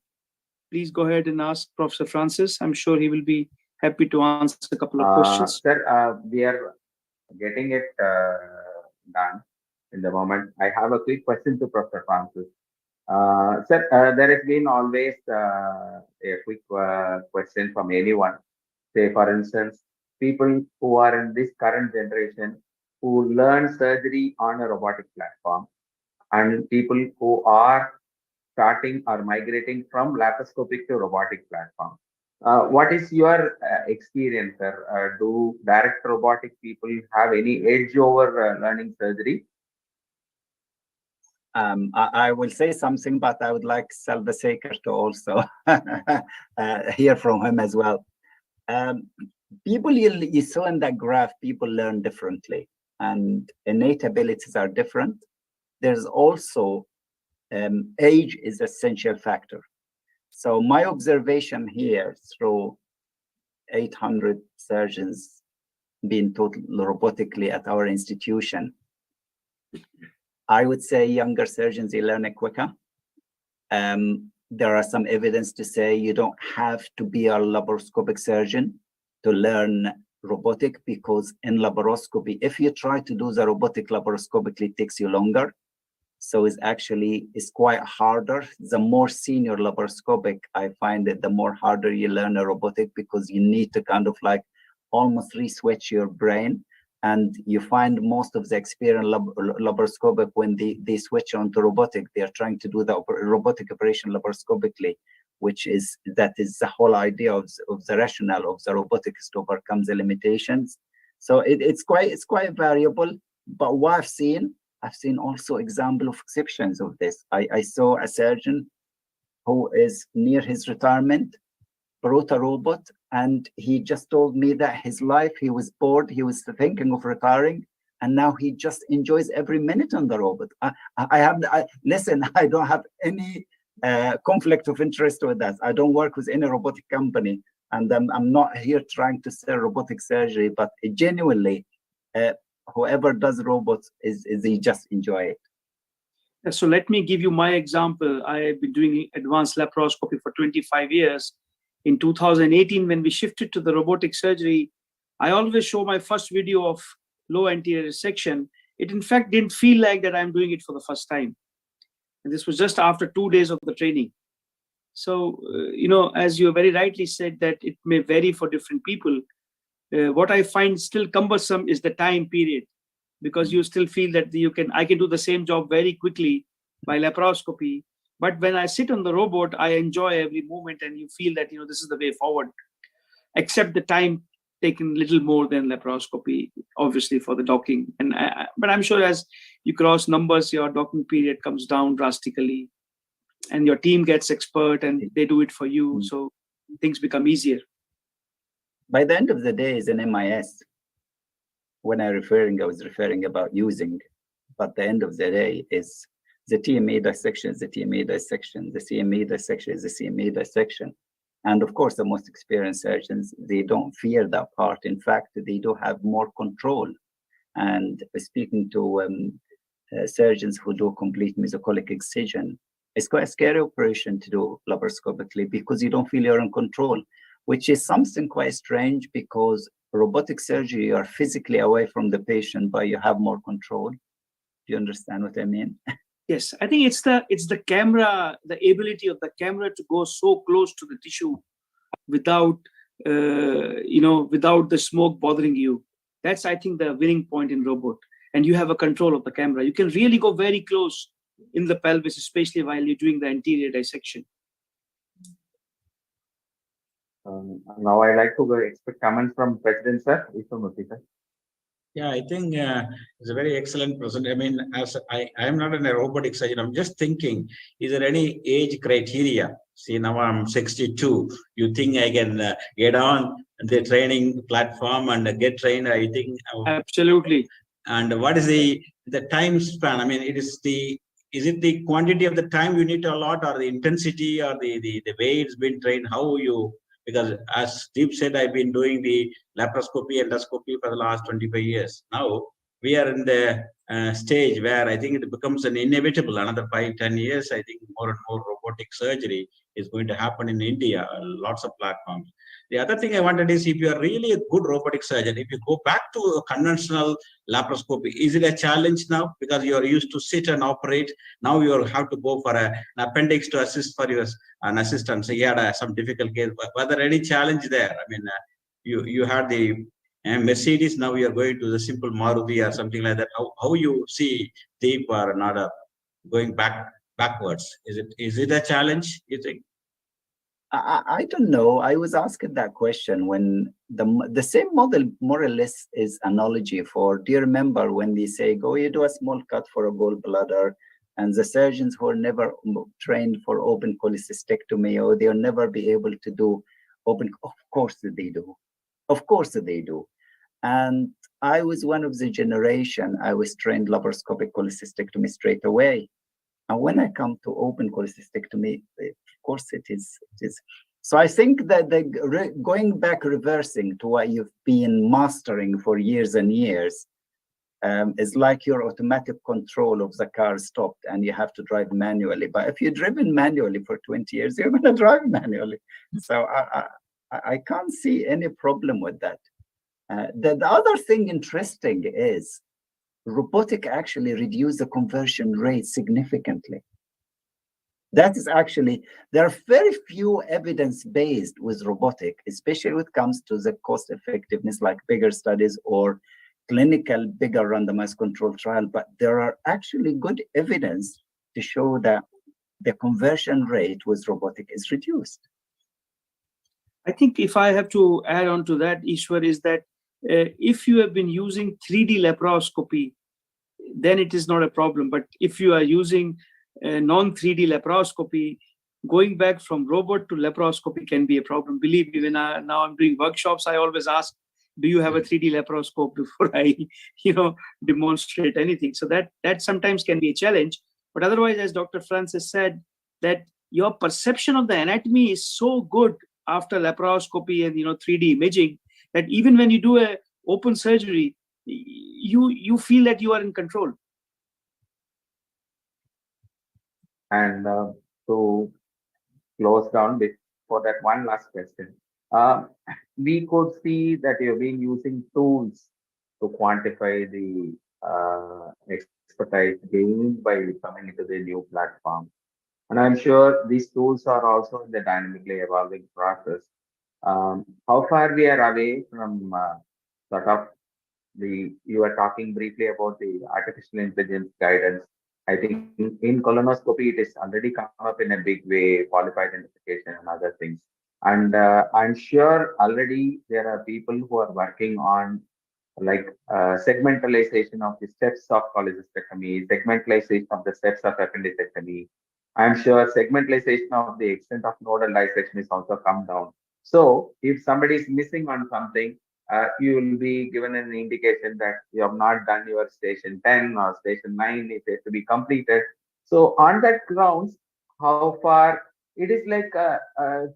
please go ahead and ask Professor Francis. I'm sure he will be happy to answer a couple of questions. Sir, we are getting it done in the moment. I have a quick question to Professor Francis. Sir, there has been always a quick question from anyone. Say, for instance, people who are in this current generation who learn surgery on a robotic platform, and people who are starting or migrating from laparoscopic to robotic platform. What is your experience, sir? Do direct robotic people have any edge over learning surgery? I will say something, but I would like Salva Saker to also hear from him as well. People you saw in that graph, people learn differently, and innate abilities are different. There's also age is an essential factor. So my observation here through 800 surgeons being taught robotically at our institution, I would say younger surgeons, they learn it quicker. there are some evidence to say you don't have to be a laparoscopic surgeon to learn robotic, because in laparoscopy, if you try to do the robotic laparoscopically, it takes you longer. So it's quite harder. The more senior laparoscopic, I find it, the more harder you learn a robotic, because you need to kind of like almost re-switch your brain. And you find most of the experienced laparoscopic, when they switch on to robotic, they're trying to do the robotic operation laparoscopically, that is the whole idea of the rationale of the robotic, is to overcome the limitations. So it's quite variable. But what I've seen also example of exceptions of this. I saw a surgeon who is near his retirement, brought a robot, and he just told me that his life, he was bored, he was thinking of retiring, and now he just enjoys every minute on the robot. Listen, I don't have any conflict of interest with that. I don't work with any robotic company, and I'm not here trying to sell robotic surgery, but genuinely, whoever does robots they just enjoy it. So let me give you my example. I have been doing advanced laparoscopy for 25 years. In 2018, when we shifted to the robotic surgery, I always show my first video of low anterior resection. It in fact didn't feel like that I'm doing it for the first time. And this was just after 2 days of the training. So, as you very rightly said, that it may vary for different people. What I find still cumbersome is the time period, because you still feel that I can do the same job very quickly by laparoscopy. But when I sit on the robot, I enjoy every moment, and you feel that, this is the way forward, except the time taken little more than laparoscopy, obviously, for the docking. But I'm sure as you cross numbers, your docking period comes down drastically, and your team gets expert and they do it for you. So things become easier. By the end of the day, is an MIS. When I was referring about using, but the end of the day is the TMA dissection is the TMA dissection, the CMA dissection is the CMA dissection. And of course, the most experienced surgeons, they don't fear that part. In fact, they do have more control. And speaking to surgeons who do complete mesocolic excision, it's quite a scary operation to do laparoscopically, because you don't feel you're in control, which is something quite strange, because robotic surgery, you are physically away from the patient, but you have more control. Do you understand what I mean? Yes, I think it's the camera, the ability of the camera to go so close to the tissue without the smoke bothering you. That's, I think, the winning point in robot. And you have a control of the camera. You can really go very close in the pelvis, especially while you're doing the anterior dissection. Now I'd like to expect comments from President Sir. Yeah, I think it's a very excellent present. I mean, as I am not a robotic surgeon, I'm just thinking, is there any age criteria? See, now I'm 62. You think I can get on the training platform and get trained? I think absolutely. And what is the time span? I mean, is it the quantity of the time you need to allot, or the intensity, or the way it's been trained? How you? Because as Deep said, I've been doing the laparoscopy, endoscopy for the last 25 years. Now we are in the stage where I think it becomes an inevitable. Another 5-10 years, I think more and more robotic surgery is going to happen in India. Lots of platforms. The other thing I wanted is, if you are really a good robotic surgeon, if you go back to a conventional laparoscopy, is it a challenge now? Because you are used to sit and operate. Now you have to go for an appendix to assist for an assistant. So you had some difficult case. Were there any challenge there? I mean, you had the Mercedes. Now you are going to the simple Maruti or something like that. How you see Deep or Nader going backwards? Is it a challenge, you think? I don't know. I was asked that question when the same model more or less is analogy for, do you remember when they say, go, you do a small cut for a gallbladder, and the surgeons who are never trained for open cholecystectomy, or they'll never be able to do open, of course they do. Of course they do. And I was one of the generation, I was trained laparoscopic cholecystectomy straight away. And when I come to open cholecystectomy, of course it is. So I think that going back, reversing to what you've been mastering for years and years, It's like your automatic control of the car stopped and you have to drive manually. But if you've driven manually for 20 years, you're going to drive manually. So I can't see any problem with that. The other thing interesting is robotic actually reduce the conversion rate significantly. That is actually, there are very few evidence-based with robotic, especially when it comes to the cost effectiveness, like bigger studies or clinical, bigger randomized control trial, but there are actually good evidence to show that the conversion rate with robotic is reduced. I think if I have to add on to that, Ishwar, is that if you have been using 3D laparoscopy, then it is not a problem. But if you are using non-3D laparoscopy, going back from robot to laparoscopy can be a problem. Believe me, when now I'm doing workshops, I always ask, do you have a 3D laparoscope before I, demonstrate anything? So that sometimes can be a challenge. But otherwise, as Dr. Francis said, that your perception of the anatomy is so good after laparoscopy and 3D imaging that even when you do a open surgery, you feel that you are in control. And to close down for that one last question, we could see that you've been using tools to quantify the expertise gained by coming into the new platform. And I'm sure these tools are also in the dynamically evolving process. How far we are away from sort of you were talking briefly about the artificial intelligence guidance. I think in colonoscopy, it is already come up in a big way, polyp identification and other things. And I'm sure already there are people who are working on like segmentalization of the steps of cholecystectomy, segmentalization of the steps of appendicectomy. I'm sure segmentalization of the extent of nodal dissection is also come down. So if somebody is missing on something, you will be given an indication that you have not done your station 10 or station 9, it has to be completed. So on that grounds, how far it is like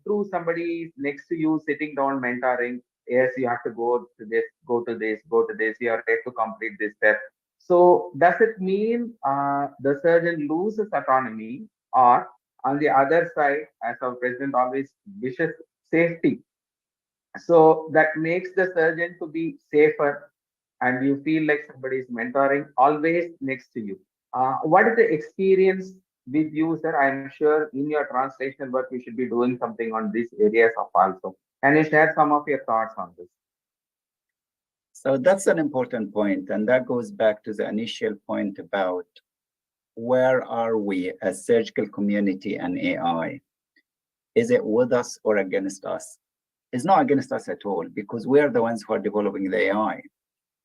through somebody next to you sitting down mentoring, yes, you have to go to this, go to this, go to this, you are ready to complete this step. So does it mean the surgeon loses autonomy, or on the other side, as our president always wishes, safety? So that makes the surgeon to be safer, and you feel like somebody is mentoring always next to you. What is the experience with you, sir? I'm sure in your translational work you should be doing something on these areas of also. Can you share some of your thoughts on this? So that's an important point, and that goes back to the initial point about where are we as surgical community and AI? Is it with us or against us? It's not against us at all, because we're the ones who are developing the AI.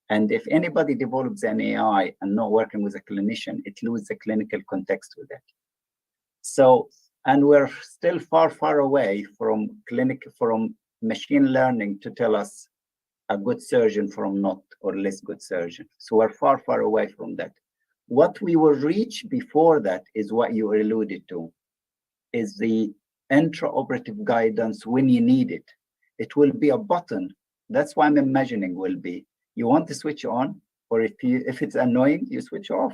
And if anybody develops an AI and not working with a clinician, it loses the clinical context with it. So, and we're still far, far away from machine learning to tell us a good surgeon from not or less good surgeon. So we're far, far away from that. What we will reach before that is what you alluded to, is the intraoperative guidance when you need it. It will be a button. That's why I'm imagining will be, you want to switch on, or if it's annoying, you switch off.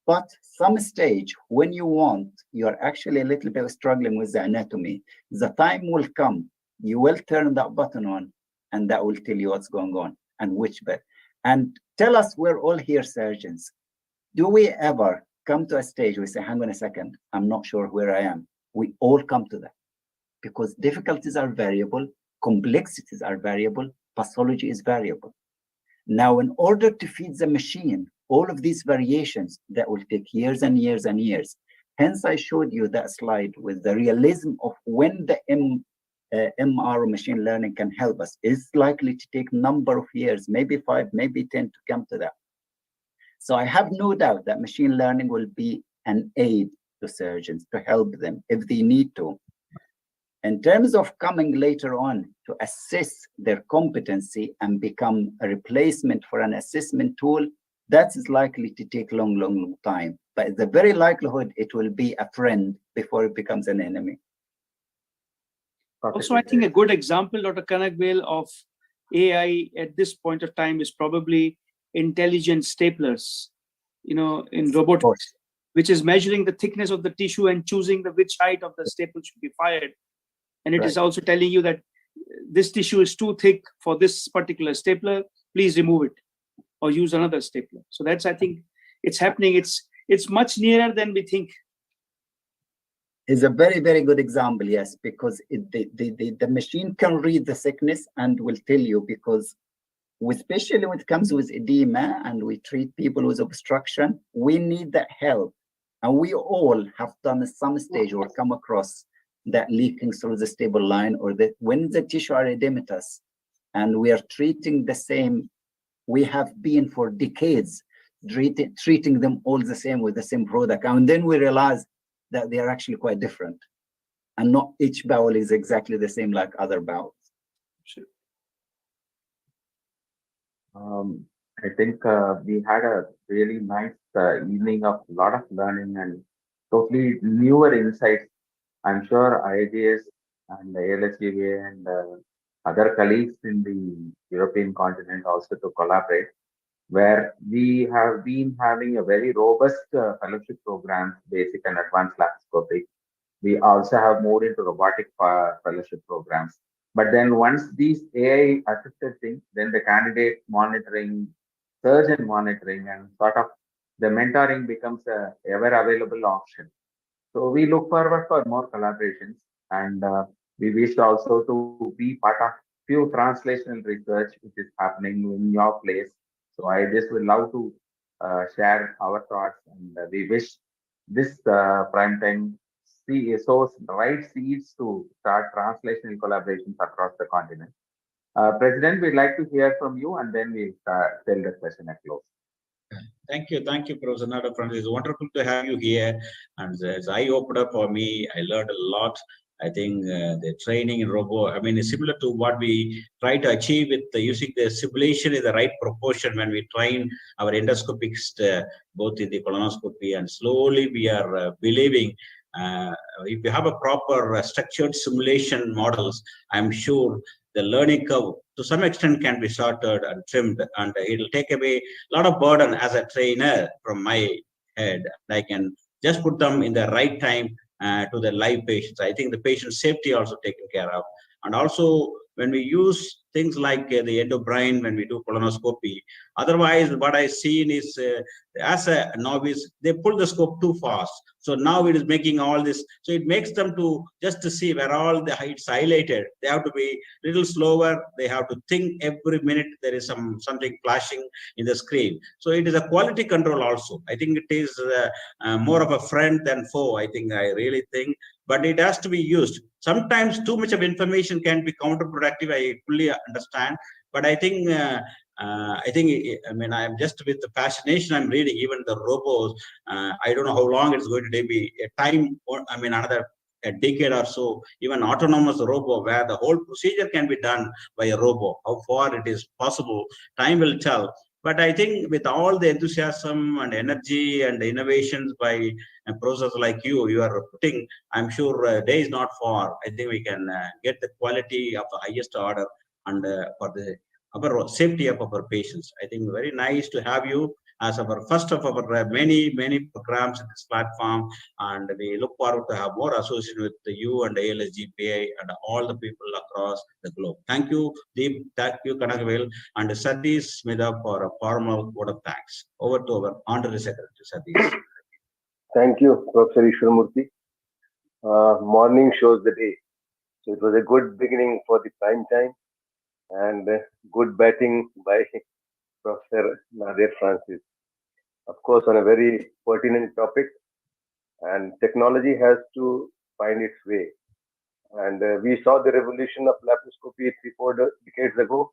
But some stage when you want, you're actually a little bit struggling with the anatomy. The time will come, you will turn that button on, and that will tell you what's going on and which bed. And tell us, we're all here surgeons. Do we ever come to a stage where we say, hang on a second, I'm not sure where I am? We all come to that, because difficulties are variable, complexities are variable, pathology is variable. Now, in order to feed the machine all of these variations, that will take years and years and years. Hence, I showed you that slide with the realism of when the MR or machine learning can help us. It's likely to take number of years, maybe 5, maybe 10 to come to that. So I have no doubt that machine learning will be an aid to surgeons to help them if they need to. In terms of coming later on to assess their competency and become a replacement for an assessment tool, that is likely to take long, long, long time. But the very likelihood it will be a friend before it becomes an enemy. Also, I think a good example, Dr. Kanakbel, of AI at this point of time is probably intelligent staplers, in Of robotics, course. which is measuring the thickness of the tissue and choosing which height of the staple should be fired. And it is Right. also telling you that this tissue is too thick for this particular stapler, please remove it or use another stapler. So that's, I think, it's happening. It's much nearer than we think. Is a very, very good example, yes, because the machine can read the thickness and will tell you, because especially when it comes with edema and we treat people with obstruction, we need that help. And we all have done at some stage or come across that leaking through the stable line, or that when the tissue are edematous and we are treating the same, we have been for decades treating them all the same with the same product. And then we realize that they are actually quite different. And not each bowel is exactly the same like other bowels. I think we had a really nice evening of a lot of learning and totally newer insights. I'm sure IAGES and the ALSGBA and other colleagues in the European continent also to collaborate, where we have been having a very robust fellowship program, basic and advanced laparoscopy. We also have moved into robotic fellowship programs. But then once these AI assisted things, then the candidate monitoring, surgeon monitoring, and sort of the mentoring becomes a ever available option. So we look forward for more collaborations, and we wish also to be part of few translational research which is happening in your place. So I just would love to share our thoughts, and we wish this prime time sows the right seeds to start translational collaborations across the continent. President, we'd like to hear from you, and then we'll tell the session at close. Thank you, Professor Nader Francis. It's wonderful to have you here, and it's eye-opener for me. I learned a lot. I think the training in I mean, it's similar to what we try to achieve with using the simulation in the right proportion when we train our endoscopists, both in the colonoscopy, and slowly we are believing if we have a proper structured simulation models, I'm sure the learning curve to some extent can be shortened and trimmed, and it'll take away a lot of burden as a trainer from my head. I can just put them in the right time to the live patients. I think the patient safety also taken care of. And also when we use things like the endobrine, when we do colonoscopy, otherwise what I seen is as a novice, they pull the scope too fast. So now it is making all this. So it makes them to just to see where all the heights highlighted. They have to be a little slower. They have to think every minute there is something flashing in the screen. So it is a quality control also. I think it is more of a friend than foe. I really think, but it has to be used. Sometimes too much of information can be counterproductive. I fully understand, but I think. I mean, I'm just with the fascination. I'm reading even the robos. I don't know how long it's going to be. A time, I mean, another a decade or so. Even autonomous robo, where the whole procedure can be done by a robo. How far it is possible, time will tell. But I think with all the enthusiasm and energy and the innovations by a process like you are putting, I'm sure day is not far. I think we can get the quality of the highest order and for the our safety of our patients. I think very nice to have you as our first of our many programs in this platform, and we look forward to have more association with you and ALSGPA and all the people across the globe. Thank you, Deep. Thank you, Kanagavel, and Satish Smida for a formal word of thanks. Over to our Honorary Secretary, Satish. Thank you, Professor Ishwaramurthy. Morning shows the day. So it was a good beginning for the prime time and good batting by Professor Nader Francis. Of course, on a very pertinent topic, and technology has to find its way. And we saw the revolution of laparoscopy 3-4 decades ago,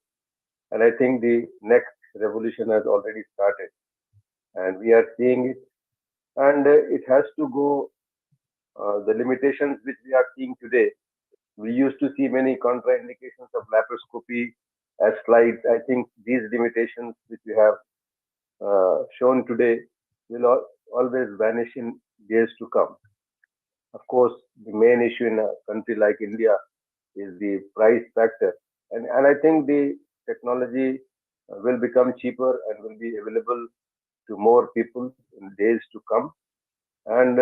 and I think the next revolution has already started, and we are seeing it. And it has to go. The limitations which we are seeing today, we used to see many contraindications of laparoscopy as slides. I think these limitations which we have shown today will always vanish in years to come. Of course, the main issue in a country like India is the price factor. And I think the technology will become cheaper and will be available to more people in days to come. And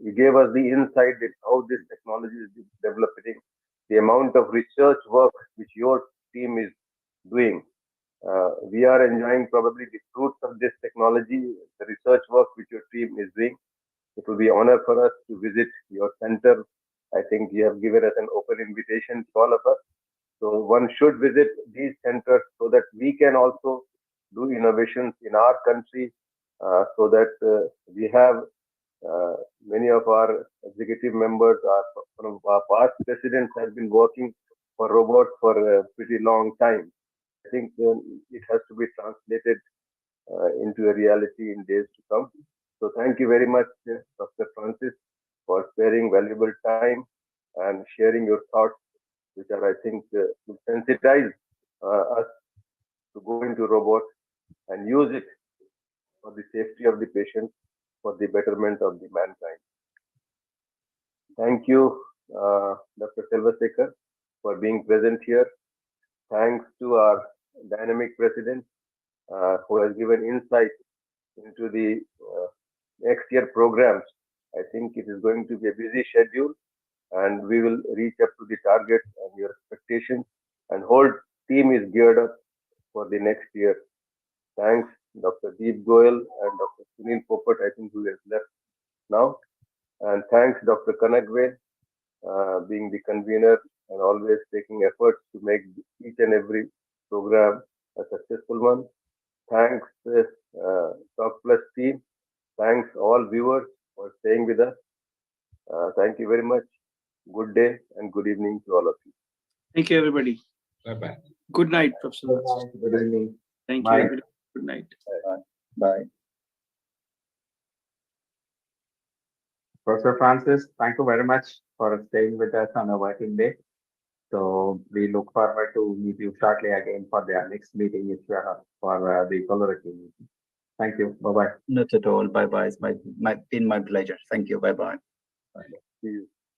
you gave us the insight that how this technology is developing, the amount of research work which your team is doing. We are enjoying probably the fruits of this technology, the research work which your team is doing. It will be an honor for us to visit your center. I think you have given us an open invitation to all of us. So one should visit these centers so that we can also do innovations in our country, so that we have many of our executive members, one of our past presidents has been working for robots for a pretty long time. I think it has to be translated into a reality in days to come. So thank you very much, Dr. Francis, for sparing valuable time and sharing your thoughts, which are, I think, will sensitize us to go into robots and use it for the safety of the patient, for the betterment of the mankind. Thank you, Dr. Selvasekar, for being present here. Thanks to our dynamic president, who has given insight into the next year programs. I think it is going to be a busy schedule, and we will reach up to the targets and your expectations, and whole team is geared up for the next year. Thanks, Dr. Deep Goyal and Dr. Sunil Popat, I think, who has left now. And thanks, Dr. Kanagve, being the convener and always taking efforts to make each and every program a successful one. Thanks, Talk Plus team. Thanks, all viewers, for staying with us. Thank you very much. Good day and good evening to all of you. Thank you, everybody. Bye-bye. Good night, Professor. Good evening. Thank Bye. you. Everybody. Good night. Bye. Professor Francis, thank you very much for staying with us on a working day. So we look forward to meet you shortly again for the next meeting, if you are for the colorectal meeting. Thank you. Bye-bye. Not at all. Bye-bye. It's been my pleasure. Thank you. Bye-bye. See you.